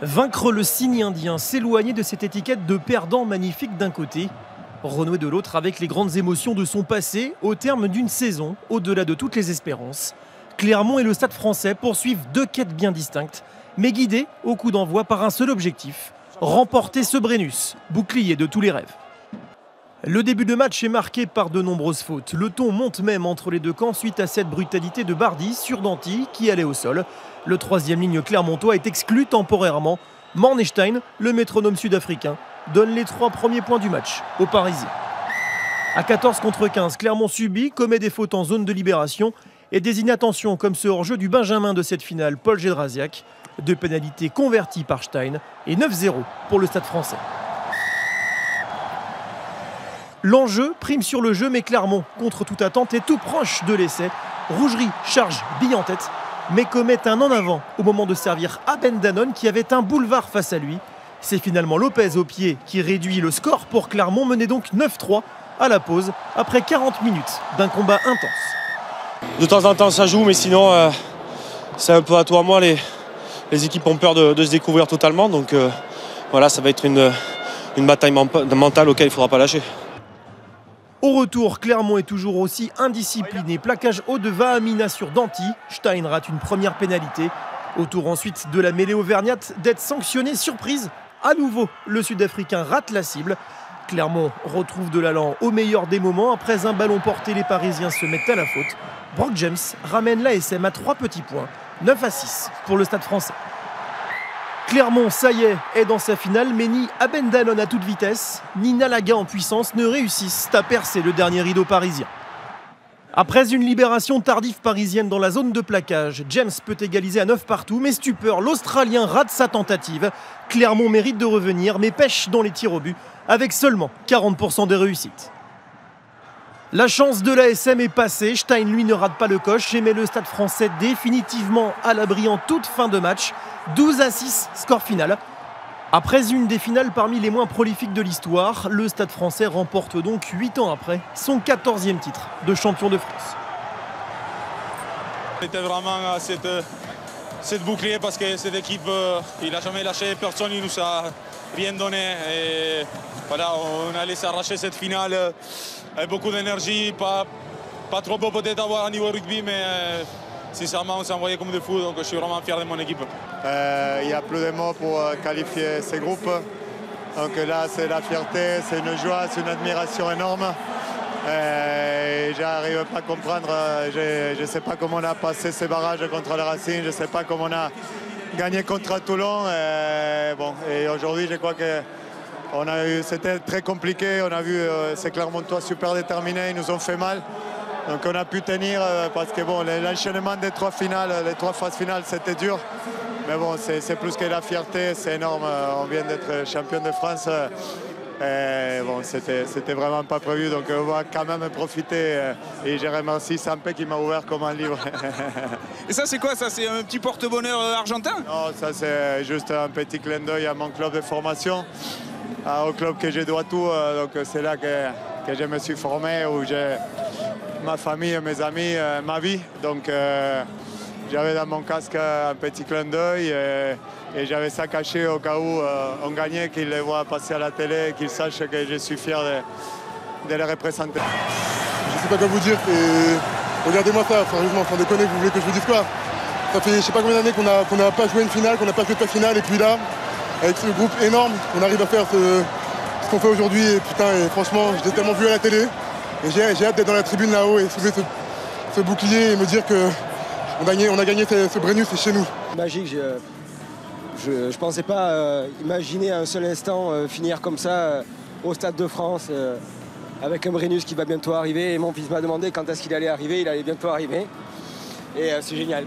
Vaincre le cygne indien, s'éloigner de cette étiquette de perdant magnifique d'un côté, renouer de l'autre avec les grandes émotions de son passé au terme d'une saison au-delà de toutes les espérances. Clermont et le Stade Français poursuivent deux quêtes bien distinctes, mais guidées au coup d'envoi par un seul objectif, remporter ce Brennus, bouclier de tous les rêves. Le début de match est marqué par de nombreuses fautes. Le ton monte même entre les deux camps suite à cette brutalité de Bardi sur Danty qui allait au sol. Le troisième ligne clermontois est exclu temporairement. Mornestein, le métronome sud-africain, donne les 3 premiers points du match aux Parisiens. À 14 contre 15, Clermont subit, commet des fautes en zone de libération et des inattentions comme ce hors-jeu du Benjamin de cette finale, Paul Gédrasiak. 2 pénalités converties par Stein et 9-0 pour le Stade Français. L'enjeu prime sur le jeu, mais Clermont, contre toute attente, est tout proche de l'essai. Rougerie charge bille en tête, mais commet un en avant au moment de servir Abend Danone qui avait un boulevard face à lui. C'est finalement Lopez au pied qui réduit le score pour Clermont, mené donc 9-3 à la pause, après 40 minutes d'un combat intense. De temps en temps ça joue, mais sinon c'est un peu à toi à moi. Les équipes ont peur de se découvrir totalement, donc voilà, ça va être une bataille mentale auquel il ne faudra pas lâcher. Au retour, Clermont est toujours aussi indiscipliné. Plaquage haut de Vahamina sur Danty. Stein rate une première pénalité. Autour ensuite de la mêlée auvergnate d'être sanctionné. Surprise, à nouveau, le Sud-Africain rate la cible. Clermont retrouve de l'allant au meilleur des moments. Après un ballon porté, les Parisiens se mettent à la faute. Brock James ramène l'ASM à 3 petits points. 9-6 pour le Stade Français. Clermont, ça y est dans sa finale, mais ni Abend Danone à toute vitesse, ni Nalaga en puissance ne réussissent à percer le dernier rideau parisien. Après une libération tardive parisienne dans la zone de plaquage, James peut égaliser à 9 partout, mais stupeur, l'Australien rate sa tentative. Clermont mérite de revenir, mais pêche dans les tirs au but, avec seulement 40% de réussite. La chance de l'ASM est passée, Stein lui ne rate pas le coche et met le Stade Français définitivement à l'abri en toute fin de match. 12-6, score final. Après une des finales parmi les moins prolifiques de l'histoire, le Stade Français remporte donc 8 ans après son 14e titre de champion de France. C'était vraiment cette bouclier parce que cette équipe, il n'a jamais lâché personne, il nous a rien donné. Et voilà, on allait s'arracher cette finale avec beaucoup d'énergie, pas trop beau peut-être avoir un niveau rugby, mais sincèrement on s'est envoyé comme des fous, donc je suis vraiment fier de mon équipe. Il n'y a plus de mots pour qualifier ces groupes. Donc là c'est la fierté, c'est une joie, c'est une admiration énorme. Je n'arrive pas à comprendre, je ne sais pas comment on a passé ces barrages contre le Racing, je ne sais pas comment on a gagné contre Toulon. Et aujourd'hui je crois que c'était très compliqué, on a vu ces Clermontois super déterminés, ils nous ont fait mal. Donc on a pu tenir parce que bon, l'enchaînement des 3 finales, les 3 phases finales, c'était dur. Mais bon, c'est plus que la fierté, c'est énorme. On vient d'être champion de France. Bon, c'était vraiment pas prévu, donc on va quand même profiter. Et je remercie Sampé qui m'a ouvert comme un livre. Et ça c'est quoi ça? C'est un petit porte-bonheur argentin? Non, ça c'est juste un petit clin d'œil à mon club de formation, au club que je dois tout. Donc c'est là que je me suis formé, où j'ai ma famille, mes amis, ma vie. Donc j'avais dans mon casque un petit clin d'œil et j'avais ça caché au cas où on gagnait, qu'ils les voient passer à la télé, qu'ils sachent que je suis fier de les représenter. Je ne sais pas quoi vous dire, et regardez-moi ça, sérieusement, sans déconner, vous voulez que je vous dise quoi? Ça fait je ne sais pas combien d'années qu'on n'a pas joué une finale, qu'on n'a pas fait de finale, et puis là, avec ce groupe énorme, on arrive à faire ce qu'on fait aujourd'hui, et putain, et franchement, je l'ai tellement vu à la télé, et j'ai hâte d'être dans la tribune là-haut et soulever ce bouclier et me dire qu'on a gagné ce Brennus, c'est chez nous. Magique, je ne pensais pas imaginer un seul instant finir comme ça au Stade de France avec un Brennus qui va bientôt arriver. Et mon fils m'a demandé quand est-ce qu'il allait arriver, il allait bientôt arriver. Et c'est génial.